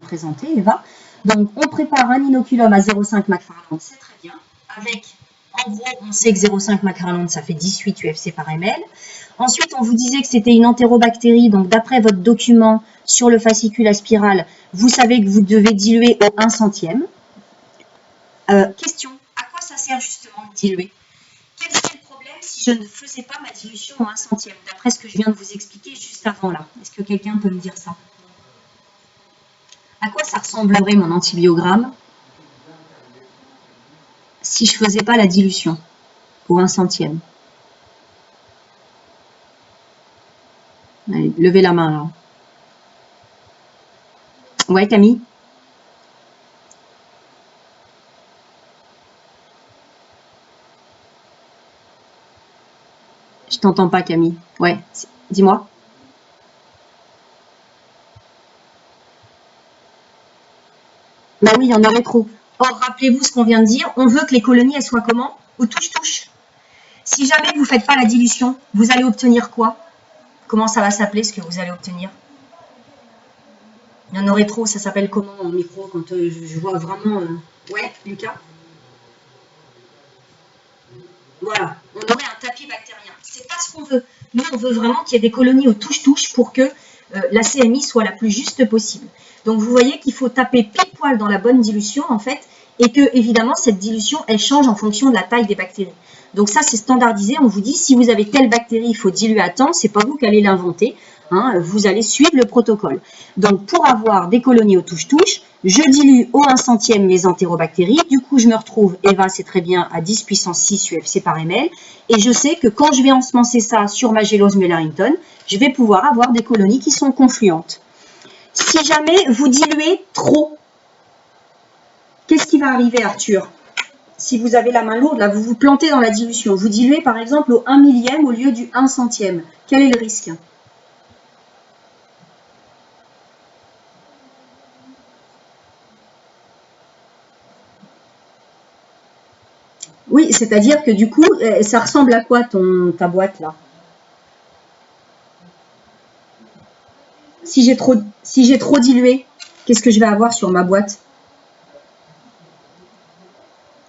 présenter, Eva. Donc, on prépare un inoculum à 0,5 McFarland, c'est très bien. Avec, en gros, on sait que 0,5 McFarland, ça fait 18 UFC par ml. Ensuite, on vous disait que c'était une entérobactérie. Donc, d'après votre document sur le fascicule à spirale, vous savez que vous devez diluer au 1 centième. Question, à quoi ça sert justement de diluer? Quel serait le problème si je ne faisais pas ma dilution au 1 centième, d'après ce que je viens de vous expliquer juste avant là? Est-ce que quelqu'un peut me dire ça? À quoi ça ressemblerait mon antibiogramme si je ne faisais pas la dilution au 1 centième? Allez, levez la main là. Ouais, Camille? Je t'entends pas, Camille. Ouais, dis-moi. Bah oui, il y en aurait trop. Or, rappelez-vous ce qu'on vient de dire. On veut que les colonies, elles soient comment? Au touche-touche. Si jamais vous ne faites pas la dilution, vous allez obtenir quoi? Comment ça va s'appeler, ce que vous allez obtenir? Il y en aurait trop. Ça s'appelle comment en micro quand je vois vraiment... Ouais, Lucas? Voilà, on aurait un tapis bactérien. C'est pas ce qu'on veut. Nous, on veut vraiment qu'il y ait des colonies au touche-touche pour que la CMI soit la plus juste possible. Donc, vous voyez qu'il faut taper pile poil dans la bonne dilution, en fait, et que, évidemment, cette dilution, elle change en fonction de la taille des bactéries. Donc, ça, c'est standardisé. On vous dit, si vous avez telle bactérie, il faut diluer à temps. C'est pas vous qui allez l'inventer. Hein, vous allez suivre le protocole. Donc, pour avoir des colonies au touche-touche, je dilue au 1 centième mes entérobactéries. Du coup, je me retrouve, Eva, c'est très bien, à 10 puissance 6 UFC par ml. Et je sais que quand je vais ensemencer ça sur ma gélose Muller-Hinton, je vais pouvoir avoir des colonies qui sont confluentes. Si jamais vous diluez trop, qu'est-ce qui va arriver, Arthur? Si vous avez la main lourde, là, vous vous plantez dans la dilution. Vous diluez, par exemple, au 1 millième au lieu du 1 centième. Quel est le risque? Oui, c'est-à-dire que du coup, ça ressemble à quoi ta boîte là? Si j'ai trop dilué, qu'est-ce que je vais avoir sur ma boîte?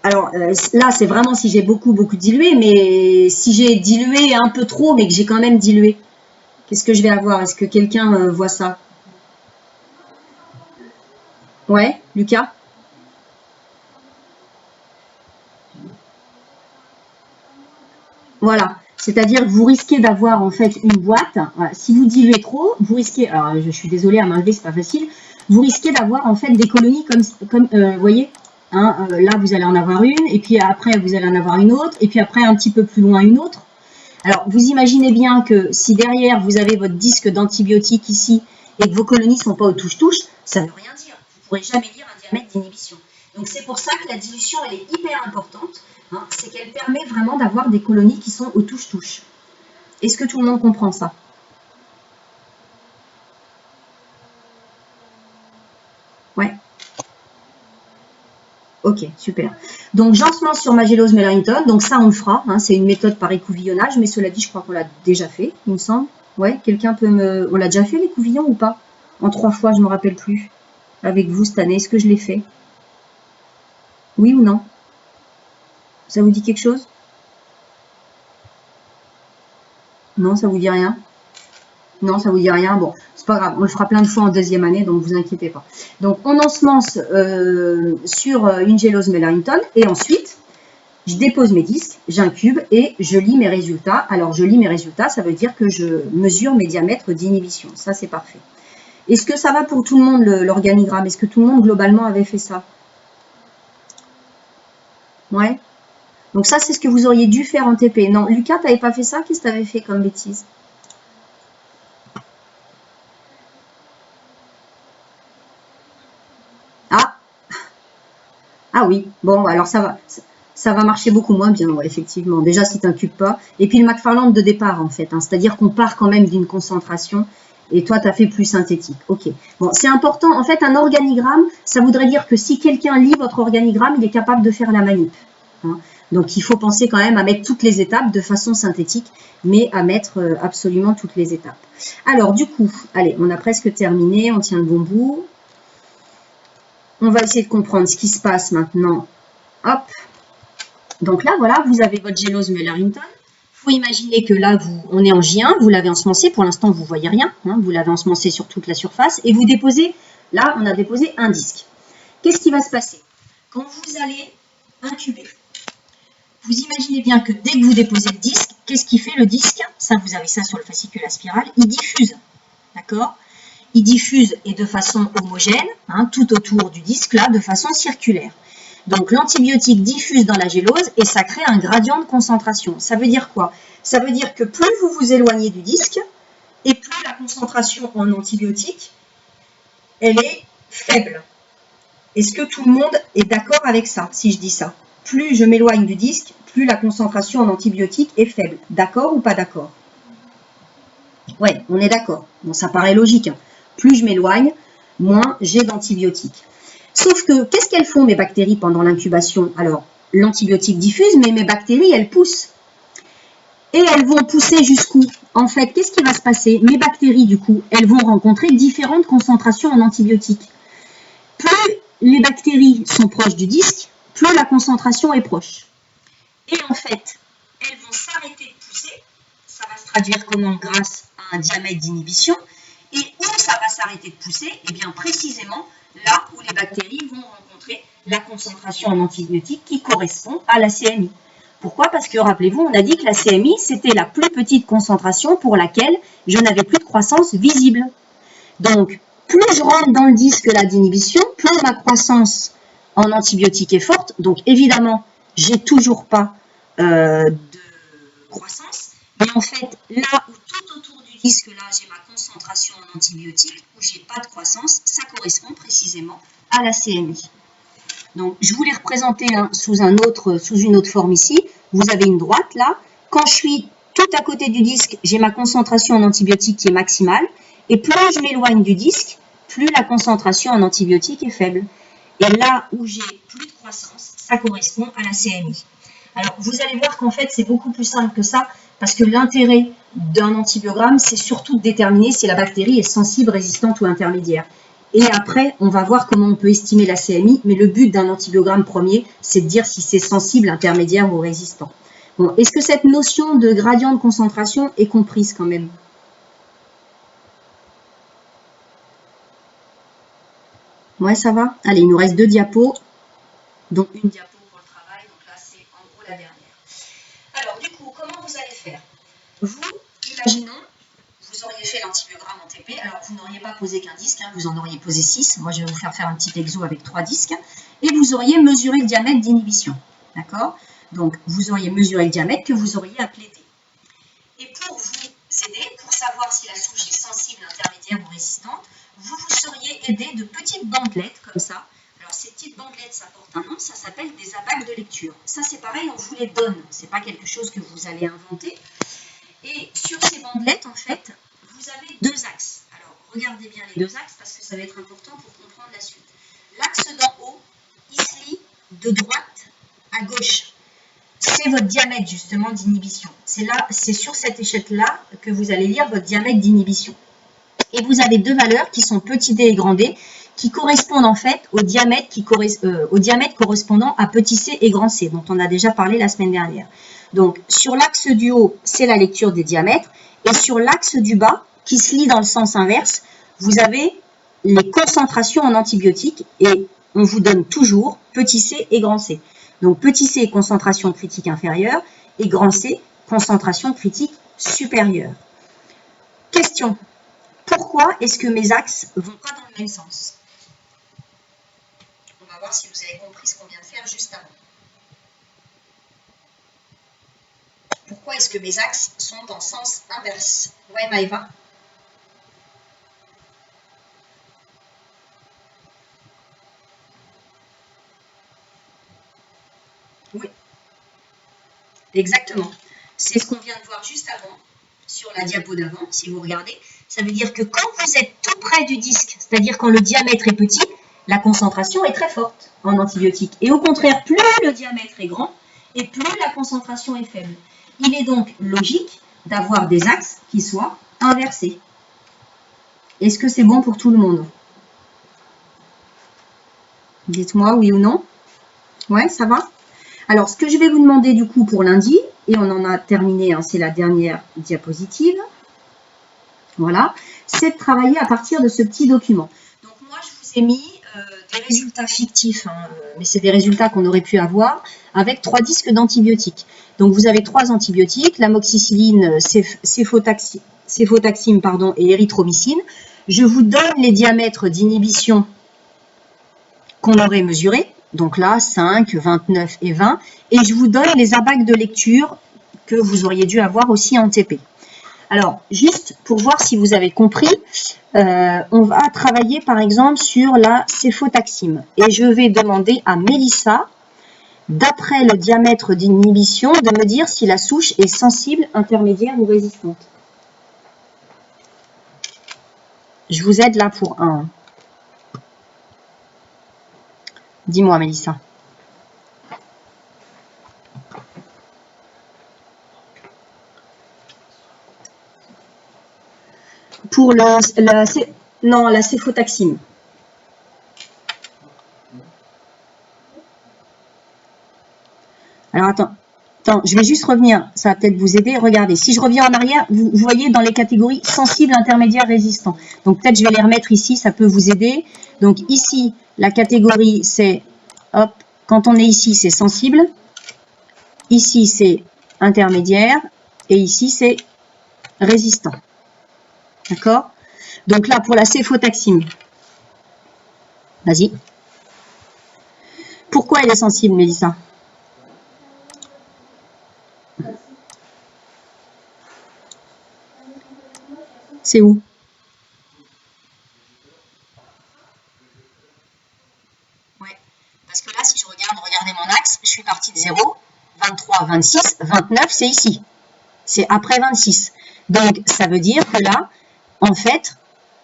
Alors là, c'est vraiment si j'ai beaucoup dilué, mais si j'ai dilué un peu trop, mais que j'ai quand même dilué, qu'est-ce que je vais avoir? Est-ce que quelqu'un voit ça? Ouais, Lucas? Voilà, c'est-à-dire que vous risquez d'avoir en fait une boîte. Voilà. Si vous diluez trop, vous risquez. Alors, je suis désolée à m'enlever, c'est pas facile. Vous risquez d'avoir en fait des colonies comme vous voyez. Hein, là, vous allez en avoir une, et puis après, vous allez en avoir une autre, et puis après, un petit peu plus loin, une autre. Alors, vous imaginez bien que si derrière, vous avez votre disque d'antibiotiques ici, et que vos colonies ne sont pas au touche-touche, ça ne veut rien dire. Vous ne pourrez jamais dire un diamètre d'inhibition. Donc, c'est pour ça que la dilution, elle est hyper importante. Hein, c'est qu'elle permet vraiment d'avoir des colonies qui sont au touche-touche. Est-ce que tout le monde comprend ça? Ouais. Ok, super. Donc, j'ensemence sur ma gélose Muller-Hinton. Donc, ça, on le fera. Hein, c'est une méthode par écouvillonnage, mais cela dit, je crois qu'on l'a déjà fait, il me semble. Ouais, quelqu'un peut me... On l'a déjà fait, l'écouvillon, ou pas? En 3 fois, je ne me rappelle plus. Avec vous, cette année, est-ce que je l'ai fait? Oui ou non? Ça vous dit quelque chose? Non, ça vous dit rien? Non, ça vous dit rien? Bon, c'est pas grave, on le fera plein de fois en deuxième année, donc vous inquiétez pas. Donc, on ensemence sur une gélose Muller-Hinton, et ensuite, je dépose mes disques, j'incube et je lis mes résultats. Alors, je lis mes résultats, ça veut dire que je mesure mes diamètres d'inhibition. Ça, c'est parfait. Est-ce que ça va pour tout le monde, l'organigramme? Est-ce que tout le monde, globalement, avait fait ça? Ouais. Donc ça, c'est ce que vous auriez dû faire en TP. Non, Lucas, t'avais pas fait ça? Qu'est-ce que t'avais fait comme bêtise? Ah, ah oui. Bon, alors ça va marcher beaucoup moins bien, ouais, effectivement. Déjà, si t'incubes pas. Et puis le McFarland de départ, en fait. Hein, c'est-à-dire qu'on part quand même d'une concentration. Et toi, tu as fait plus synthétique. Ok. Bon, c'est important. En fait, un organigramme, ça voudrait dire que si quelqu'un lit votre organigramme, il est capable de faire la manip. Hein. Donc, il faut penser quand même à mettre toutes les étapes de façon synthétique, mais à mettre absolument toutes les étapes. Alors, du coup, allez, on a presque terminé. On tient le bon bout. on va essayer de comprendre ce qui se passe maintenant. Hop. Donc là, voilà, vous avez votre gélose Muller-Hinton. Il faut imaginer que là, on est en J1, vous l'avez ensemencé. Pour l'instant, vous ne voyez rien. Hein, vous l'avez ensemencé sur toute la surface. Et vous déposez, là, on a déposé un disque. Qu'est-ce qui va se passer? Quand vous allez incuber, vous imaginez bien que dès que vous déposez le disque, qu'est-ce qui fait le disque? Ça, vous avez ça sur le fascicule à spirale. Il diffuse. D'accord? Il diffuse et de façon homogène, hein, tout autour du disque, là, de façon circulaire. Donc, l'antibiotique diffuse dans la gélose et ça crée un gradient de concentration. Ça veut dire quoi? Ça veut dire que plus vous vous éloignez du disque et plus la concentration en antibiotique, elle est faible. Est-ce que tout le monde est d'accord avec ça, si je dis ça? Plus je m'éloigne du disque, plus la concentration en antibiotique est faible. D'accord ou pas d'accord? Oui, on est d'accord. Bon, ça paraît logique. Hein. Plus je m'éloigne, moins j'ai d'antibiotiques. Sauf que, qu'est-ce qu'elles font, mes bactéries, pendant l'incubation? Alors, l'antibiotique diffuse, mais mes bactéries, elles poussent. Et elles vont pousser jusqu'où? En fait, qu'est-ce qui va se passer? Mes bactéries, du coup, elles vont rencontrer différentes concentrations en antibiotiques. Plus les bactéries sont proches du disque, plus la concentration est proche. Et en fait, elles vont s'arrêter de pousser. Ça va se traduire comment? Grâce à un diamètre d'inhibition. Et où ça va s'arrêter de pousser? Eh bien, précisément là où les bactéries vont rencontrer la concentration en antibiotiques qui correspond à la CMI. Pourquoi? Parce que, rappelez-vous, on a dit que la CMI, c'était la plus petite concentration pour laquelle je n'avais plus de croissance visible. Donc, plus je rentre dans le disque là d'inhibition, plus ma croissance en antibiotiques est forte. Donc, évidemment, j'ai toujours pas de croissance. Mais en fait, là où tout autour du disque, là, j'ai ma concentration en antibiotiques, où j'ai pas de croissance, ça correspond précisément à la CMI. Donc, je vous l'ai représenté hein, sous une autre forme ici. Vous avez une droite là. Quand je suis tout à côté du disque, j'ai ma concentration en antibiotiques qui est maximale. Et plus je m'éloigne du disque, plus la concentration en antibiotiques est faible. Et là où j'ai plus de croissance, ça correspond à la CMI. Alors, vous allez voir qu'en fait, c'est beaucoup plus simple que ça, parce que l'intérêt d'un antibiogramme, c'est surtout de déterminer si la bactérie est sensible, résistante ou intermédiaire. Et après, on va voir comment on peut estimer la CMI, mais le but d'un antibiogramme premier, c'est de dire si c'est sensible, intermédiaire ou résistant. Bon, est-ce que cette notion de gradient de concentration est comprise quand même? Ouais, ça va? Allez, il nous reste 2 diapos, donc une diapo pour le travail, donc là, c'est en gros la dernière. Alors, du coup, comment vous allez faire? Vous, imaginons, vous auriez fait l'antibiogramme en TP, alors vous n'auriez pas posé qu'un disque, hein, vous en auriez posé 6. Moi, je vais vous faire un petit exo avec 3 disques. Et vous auriez mesuré le diamètre d'inhibition. D'accord? Donc, vous auriez mesuré le diamètre que vous auriez appelé D. Et pour vous aider, pour savoir si la souche est sensible, intermédiaire ou résistante, vous seriez aidé de petites bandelettes comme ça. Alors, ces petites bandelettes, ça porte un nom, ça s'appelle des abacs de lecture. Ça, c'est pareil, on vous les donne. Ce n'est pas quelque chose que vous allez inventer. Et sur ces bandelettes, en fait, vous avez 2 axes. Alors, regardez bien les 2 axes parce que ça va être important pour comprendre la suite. L'axe d'en haut, il se lit de droite à gauche. C'est votre diamètre, justement, d'inhibition. C'est sur cette échelle-là que vous allez lire votre diamètre d'inhibition. Et vous avez 2 valeurs qui sont petit d et grand d, qui correspondent en fait au diamètre correspondant à petit c et grand c, dont on a déjà parlé la semaine dernière. Donc, sur l'axe du haut, c'est la lecture des diamètres. Et sur l'axe du bas, qui se lit dans le sens inverse, vous avez les concentrations en antibiotiques. Et on vous donne toujours petit c et grand c. Donc, petit c, concentration critique inférieure. Et grand c, concentration critique supérieure. Question. Pourquoi est-ce que mes axes ne vont pas dans le même sens? On va voir si vous avez compris ce qu'on vient de faire juste avant. Pourquoi est-ce que mes axes sont en sens inverse? Ouais, Maëva? Oui. Exactement. C'est ce qu'on vient de voir juste avant, sur la diapo d'avant, si vous regardez. Ça veut dire que quand vous êtes tout près du disque, c'est-à-dire quand le diamètre est petit, la concentration est très forte en antibiotiques. Et au contraire, plus le diamètre est grand, et plus la concentration est faible. Il est donc logique d'avoir des axes qui soient inversés. Est-ce que c'est bon pour tout le monde? Dites-moi oui ou non. Ouais, ça va? Alors, ce que je vais vous demander du coup pour lundi, et on en a terminé, hein, c'est la dernière diapositive, voilà, c'est de travailler à partir de ce petit document. Donc moi, je vous ai mis des résultats fictifs, hein, mais c'est des résultats qu'on aurait pu avoir avec 3 disques d'antibiotiques. Donc vous avez 3 antibiotiques, l'amoxicilline, céfotaxime pardon, et l'érythromycine. Je vous donne les diamètres d'inhibition qu'on aurait mesurés, donc là 5, 29 et 20, et je vous donne les abacs de lecture que vous auriez dû avoir aussi en TP. Alors, juste pour voir si vous avez compris, on va travailler par exemple sur la céfotaxime. Et je vais demander à Mélissa, d'après le diamètre d'inhibition, de me dire si la souche est sensible, intermédiaire ou résistante. Je vous aide là pour un. Dis-moi, Mélissa. Pour la céfotaxime. Alors, attends, je vais juste revenir, ça va peut-être vous aider. Regardez, si je reviens en arrière, vous voyez dans les catégories sensible, intermédiaire, résistant. Donc, peut-être je vais les remettre ici, ça peut vous aider. Donc, ici, la catégorie, c'est, hop, quand on est ici, c'est sensible. Ici, c'est intermédiaire. Et ici, c'est résistant. D'accord? Donc là, pour la céfotaxime, vas-y. Pourquoi elle est sensible, Mélissa? C'est où? Ouais, parce que là, si je regarde, regardez mon axe, je suis partie de 0, 23, 26, 29, c'est ici. C'est après 26. Donc, ça veut dire que là, en fait,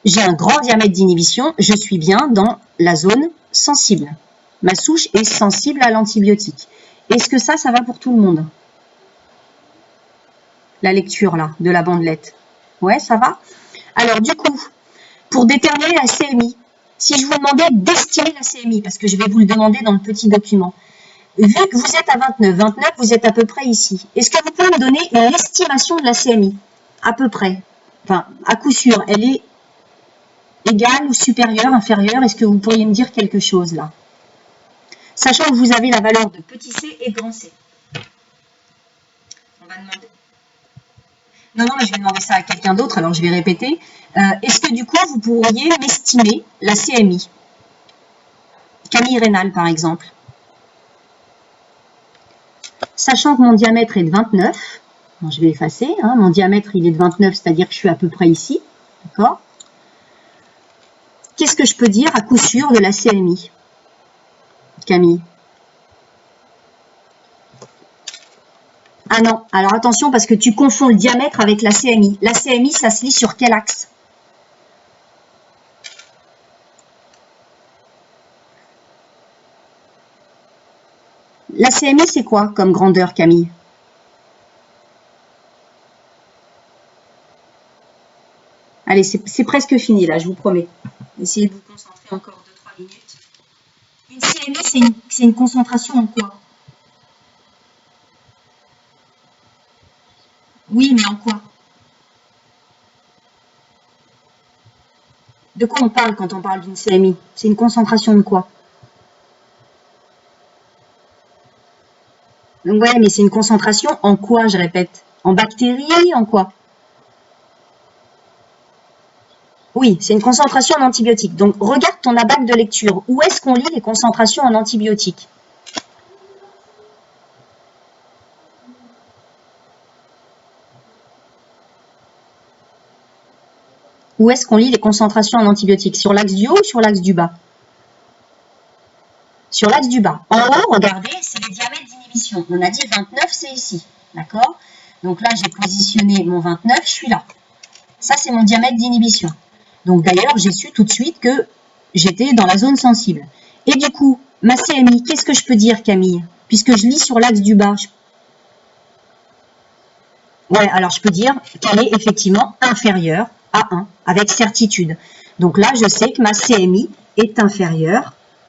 j'ai un grand diamètre d'inhibition, je suis bien dans la zone sensible. Ma souche est sensible à l'antibiotique. Est-ce que ça va pour tout le monde? La lecture, là, de la bandelette. Ouais, ça va? Alors, du coup, pour déterminer la CMI, si je vous demandais d'estimer la CMI, parce que je vais vous le demander dans le petit document, vu que vous êtes à 29, vous êtes à peu près ici. Est-ce que vous pouvez me donner l'estimation de la CMI? À peu près. Enfin, à coup sûr, elle est égale ou supérieure, inférieure? Est-ce que vous pourriez me dire quelque chose là? Sachant que vous avez la valeur de petit c et grand c. On va demander. Non, mais je vais demander ça à quelqu'un d'autre, alors je vais répéter. Est-ce que du coup, vous pourriez m'estimer la CMI? Camille Rénal, par exemple. Sachant que mon diamètre est de 29, bon, je vais effacer, hein, mon diamètre il est de 29, c'est-à-dire que je suis à peu près ici, d'accord? Qu'est-ce que je peux dire à coup sûr de la CMI, Camille? Ah non, alors attention parce que tu confonds le diamètre avec la CMI. La CMI, ça se lit sur quel axe? La CMI, c'est quoi comme grandeur, Camille? Allez, c'est presque fini là, je vous promets. Essayez de vous concentrer encore 2-3 minutes. Une CMI, c'est une concentration en quoi? Oui, mais en quoi? De quoi on parle quand on parle d'une CMI? C'est une concentration de quoi? Ouais, mais c'est une concentration en quoi, je répète? En bactéries, en quoi? Oui, c'est une concentration en antibiotiques. Donc, regarde ton abac de lecture. Où est-ce qu'on lit les concentrations en antibiotiques? Où est-ce qu'on lit les concentrations en antibiotiques? Sur l'axe du haut ou sur l'axe du bas? Sur l'axe du bas. En haut, regardez, c'est les diamètres d'inhibition. On a dit 29, c'est ici. D'accord? Donc là, j'ai positionné mon 29, je suis là. Ça, c'est mon diamètre d'inhibition. Donc d'ailleurs, j'ai su tout de suite que j'étais dans la zone sensible. Et du coup, ma CMI, qu'est-ce que je peux dire, Camille? Puisque je lis sur l'axe du bas. Ouais, alors je peux dire qu'elle est effectivement inférieure à 1, avec certitude. Donc là, je sais que ma CMI est inférieure